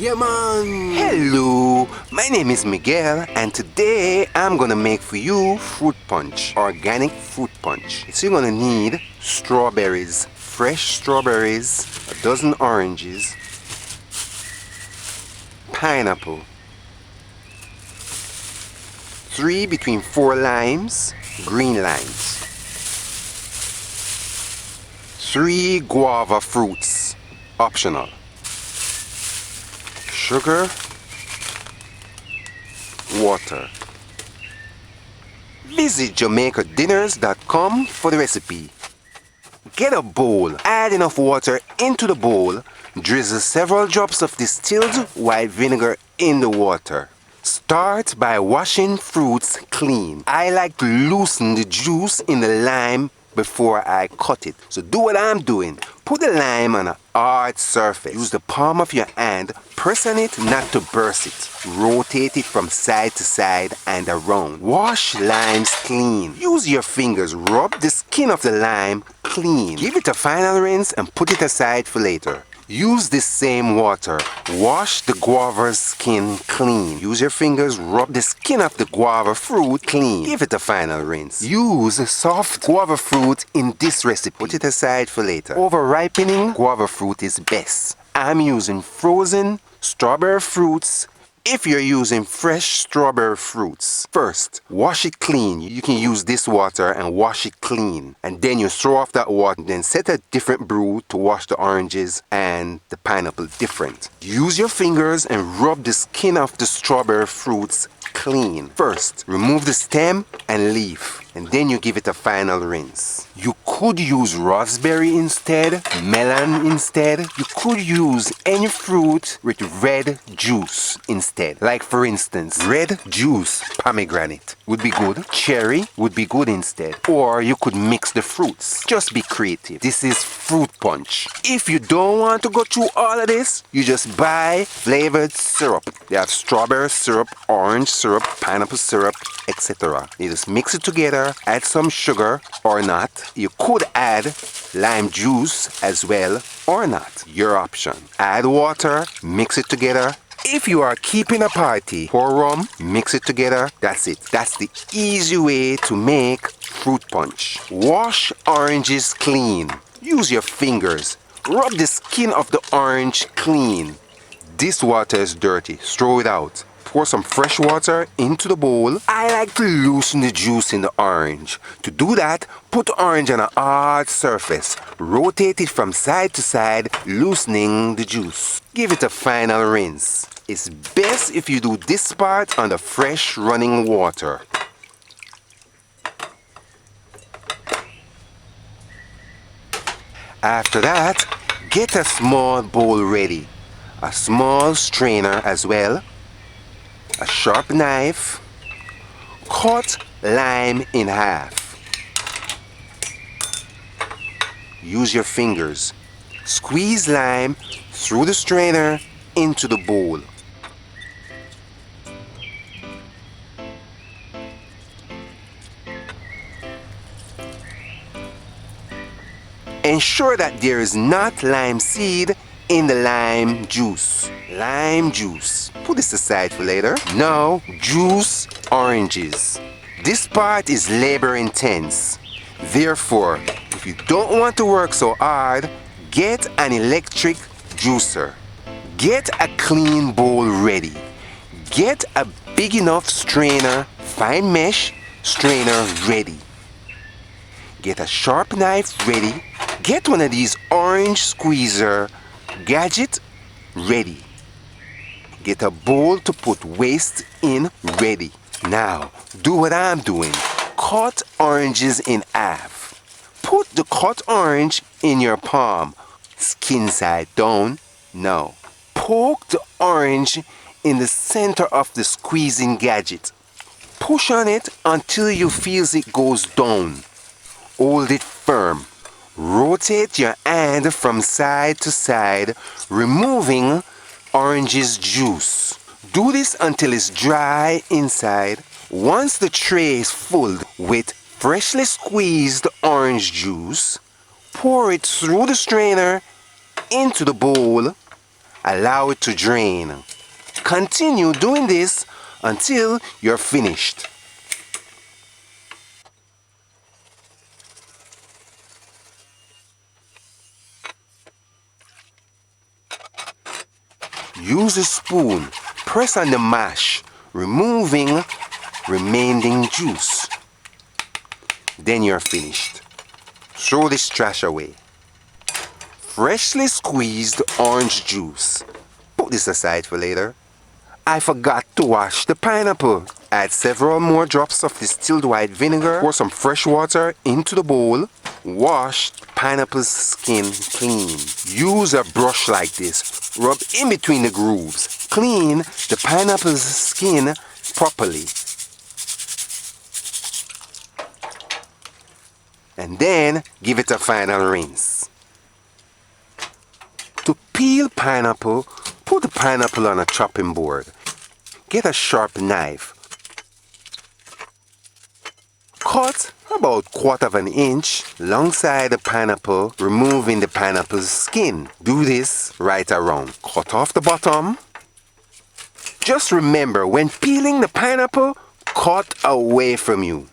Yeah, man! Hello, my name is Miguel and today I'm gonna make for you fruit punch, organic fruit punch. So you're gonna need strawberries, fresh strawberries, a dozen oranges, pineapple, 3 between 4 limes, green limes, 3 guava fruits, optional, sugar, water. Visit JamaicanDinners.com for the recipe. Get a bowl, add enough water into the bowl, drizzle several drops of distilled white vinegar in the water. Start by washing fruits clean. I like to loosen the juice in the lime before I cut it. So do what I'm doing. Put the lime on a hard surface. Use the palm of your hand, press on it not to burst it. Rotate it from side to side and around. Wash limes clean. Use your fingers, rub the skin of the lime clean. Give it a final rinse and put it aside for later. Use this same water. Wash the guava's skin clean. Use your fingers, rub the skin of the guava fruit clean. Give it a final rinse. Use soft guava fruit in this recipe. Put it aside for later. Over ripening guava fruit is best. I'm using frozen strawberry fruits. If you're using fresh strawberry fruits, first, wash it clean. You can use this water and wash it clean. And then you throw off that water, then set a different brew to wash the oranges and the pineapple different. Use your fingers and rub the skin of the strawberry fruits clean. First, remove the stem and leaf, and then you give it a final rinse. You could use raspberry instead, melon instead. You could use any fruit with red juice instead. Like for instance, red juice, pomegranate would be good. Cherry would be good instead. Or you could mix the fruits. Just be creative. This is fruit punch. If you don't want to go through all of this, you just buy flavored syrup. They have strawberry syrup, orange syrup, pineapple syrup, etc. You just mix it together, add some sugar or not. You could add lime juice as well or not. Your option. Add water, mix it together. If you are keeping a party, pour rum, mix it together. That's it. That's the easy way to make fruit punch. Wash oranges clean. Use your fingers. Rub the skin of the orange clean. This water is dirty. Throw it out. Pour some fresh water into the bowl. I like to loosen the juice in the orange. To do that, put the orange on a hard surface. Rotate it from side to side, loosening the juice. Give it a final rinse. It's best if you do this part on the fresh running water. After that, get a small bowl ready. A small strainer as well. A sharp knife. Cut lime in half. Use your fingers. Squeeze lime through the strainer into the bowl. Ensure that there is not lime seed in the lime juice. Lime juice. Put this aside for later. Now, juice oranges. This part is labor intense. Therefore, if you don't want to work so hard, get an electric juicer. Get a clean bowl ready. Get a big enough strainer, fine mesh strainer ready. Get a sharp knife ready. Get one of these orange squeezer gadget ready. Get a bowl to put waste in ready. Now, do what I'm doing. Cut oranges in half. Put the cut orange in your palm. Skin side down. Now, poke the orange in the center of the squeezing gadget. Push on it until you feel it goes down. Hold it firm. Rotate your hand from side to side, removing orange's juice. Do this until it's dry inside. Once the tray is full with freshly squeezed orange juice, pour it through the strainer into the bowl Allow it to drain. Continue doing this until you're finished. Use a spoon, press on the mash, removing remaining juice. Then you're finished. Throw this trash away. Freshly squeezed orange juice. Put this aside for later. I forgot to wash the pineapple. Add several more drops of distilled white vinegar. Pour some fresh water into the bowl. Wash pineapple's skin clean. Use a brush like this. Rub in between the grooves. Clean the pineapple's skin properly. And then give it a final rinse. To peel pineapple, put the pineapple on a chopping board. Get a sharp knife. Cut about 1/4 inch alongside the pineapple, removing the pineapple's skin. Do this right around. Cut off the bottom. Just remember, when peeling the pineapple, cut away from you.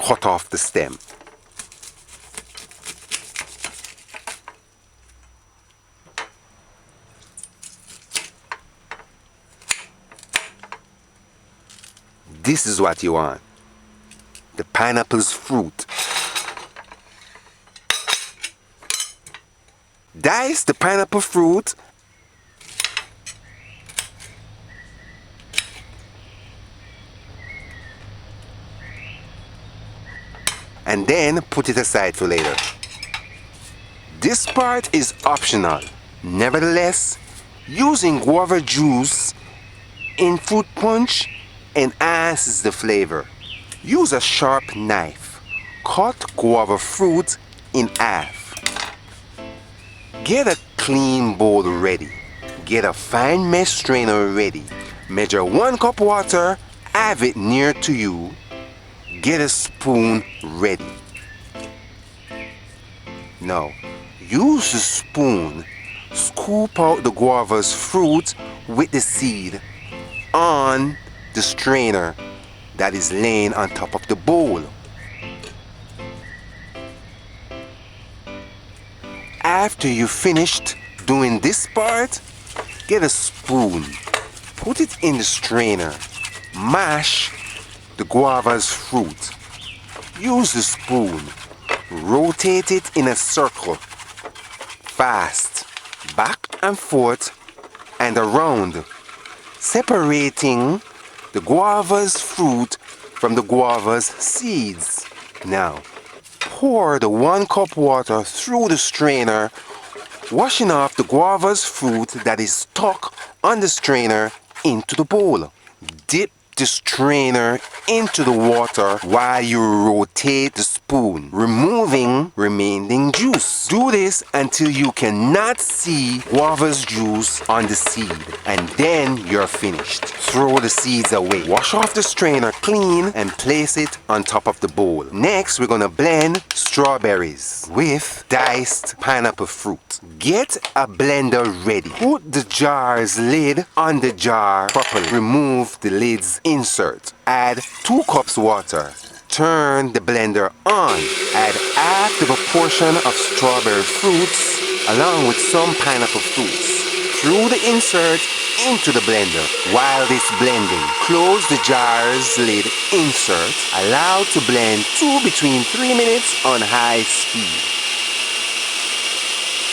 Cut off the stem. This is what you want. The pineapple's fruit. Dice the pineapple fruit and then put it aside for later. This part is optional. Nevertheless, using guava juice in fruit punch enhances the flavor. Use a sharp knife. Cut guava fruit in half. Get a clean bowl ready. Get a fine mesh strainer ready. Measure 1 cup water. Have it near to you. Get a spoon ready. Now, use the spoon. Scoop out the guava's fruit with the seed on the strainer that is laying on top of the bowl. After you finished doing this part, get a spoon, put it in the strainer, mash the guava's fruit. Use the spoon, rotate it in a circle, fast, back and forth and around, separating the guava's fruit from the guava's seeds. Now, pour the 1 cup water through the strainer, washing off the guava's fruit that is stuck on the strainer into the bowl. Dip the strainer into the water while you rotate the spoon, removing remaining juice. Do this until you cannot see guava's juice on the seed, and then you're finished. Throw the seeds away. Wash off the strainer clean and place it on top of the bowl. Next, we're gonna blend strawberries with diced pineapple fruit. Get a blender ready. Put the jar's lid on the jar properly. Remove the lid's insert. Add 2 cups water. Turn the blender on. Add half the proportion of strawberry fruits along with some pineapple fruits. Through the insert into the blender. While this blending, close the jar's lid insert. Allow to blend between 3 minutes on high speed.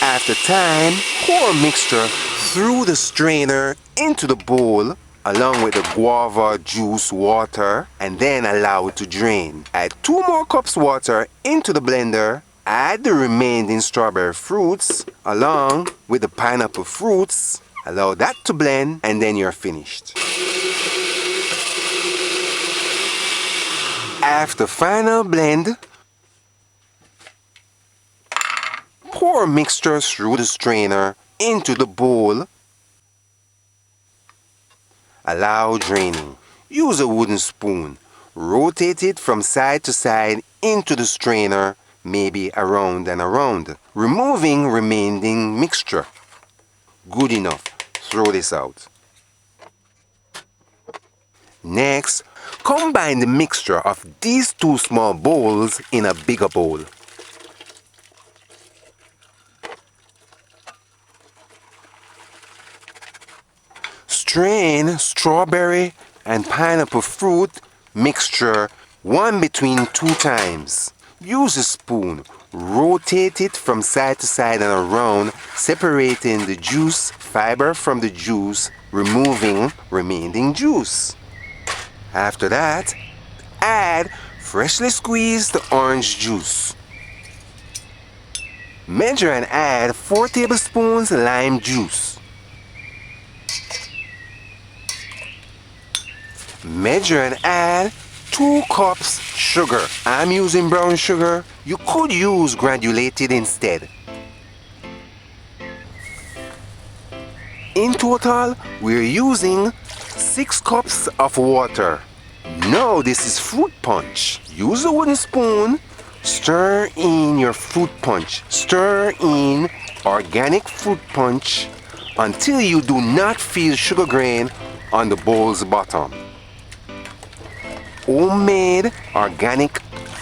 After time, pour mixture through the strainer into the bowl along with the guava juice water, and then allow it to drain. Add 2 more cups water into the blender. Add the remaining strawberry fruits along with the pineapple fruits. Allow that to blend, and then you're finished. After final blend, pour mixture through the strainer into the bowl. Allow draining. Use a wooden spoon. Rotate it from side to side into the strainer, maybe around and around, removing remaining mixture. good enough. Throw this out. Next, combine the mixture of these two small bowls in a bigger bowl. Strain strawberry and pineapple fruit mixture one between 2 times. Use a spoon. Rotate it from side to side and around, separating the juice fiber from the juice, removing remaining juice. After that, add freshly squeezed orange juice. Measure and add 4 tablespoons lime juice. Measure and add 2 cups sugar. I'm using brown sugar. You could use granulated instead. In total, we're using 6 cups of water. Now this is fruit punch. Use a wooden spoon. Stir in your fruit punch. Stir in organic fruit punch until you do not feel sugar grain on the bowl's bottom. Homemade organic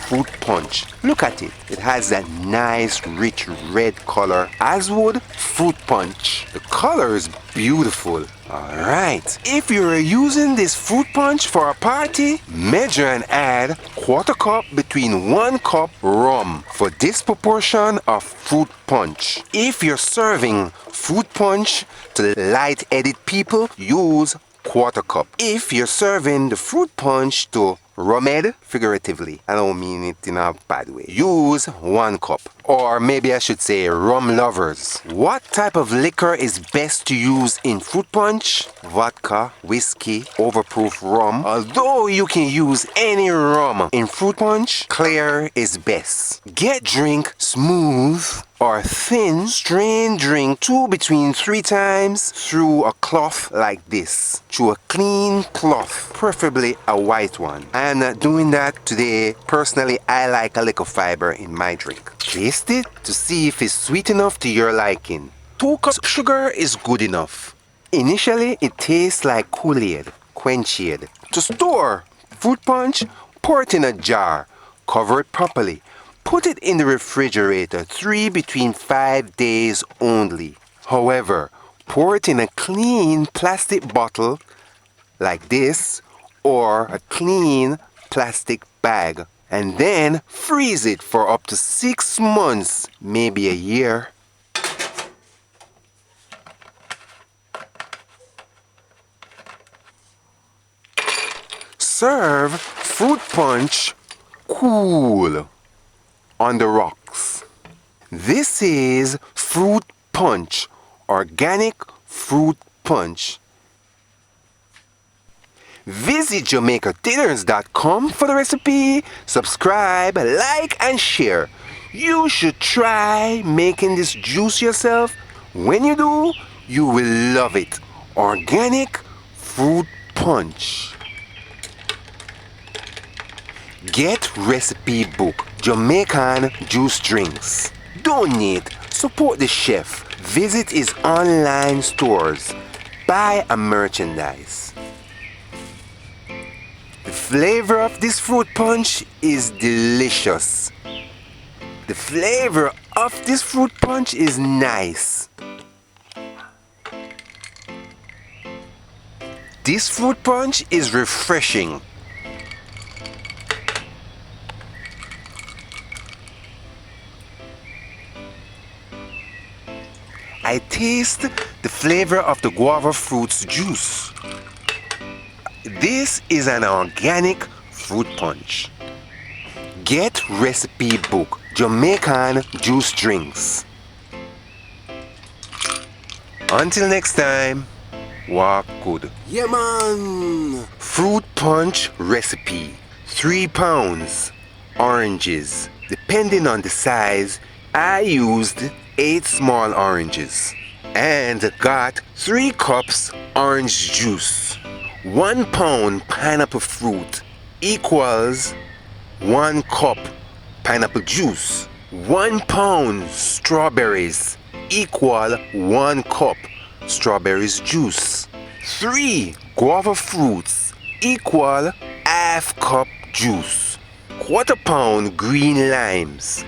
fruit punch. Look at it. It has that nice rich red color, as would fruit punch. The color is beautiful. Alright, if you're using this fruit punch for a party, measure and add 1/4 cup between 1 cup rum for this proportion of fruit punch. If you're serving fruit punch to light-headed people, use 1/4 cup. If you're serving the fruit punch to rumhead, figuratively, I don't mean it in a bad way, use 1 cup. Or maybe I should say rum lovers. What type of liquor is best to use in fruit punch? Vodka, whiskey, overproof rum. Although you can use any rum in fruit punch, clear is best. Get drink smooth or thin. Strain drink 2 between 3 times through a cloth like this. Through a clean cloth, preferably a white one. I'm not doing that today. Personally, I like a little fiber in my drink. Taste it to see if it's sweet enough to your liking. 2 cups of sugar is good enough. Initially, it tastes like Kool-Aid, quench-aid. To store fruit punch, pour it in a jar. Cover it properly. Put it in the refrigerator 3 between 5 days only. However, pour it in a clean plastic bottle like this or a clean plastic bag and then freeze it for up to 6 months, maybe a year. Serve fruit punch cool on the rocks. This is fruit punch, organic fruit punch. Visit JamaicanDinners.com for the recipe. Subscribe, like, and share. You should try making this juice yourself. When you do, you will love it. Organic fruit punch. Get recipe book, Jamaican juice drinks. Donate, support the chef. Visit his online stores. Buy a merchandise. The flavor of this fruit punch is delicious. The flavor of this fruit punch is nice. This fruit punch is refreshing. I taste the flavor of the guava fruit's juice. This is an organic fruit punch. Get recipe book, Jamaican juice drinks. Until next time, walk good. Yeah man! Fruit punch recipe. 3 pounds. Oranges. Depending on the size, I used 8 small oranges and got 3 cups orange juice. 1 pound pineapple fruit equals 1 cup pineapple juice. 1 pound strawberries equal 1 cup strawberries juice. 3 guava fruits equal half cup juice. 1/4 pound green limes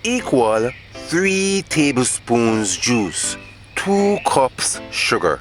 equal 3 tablespoons juice. 2 cups sugar.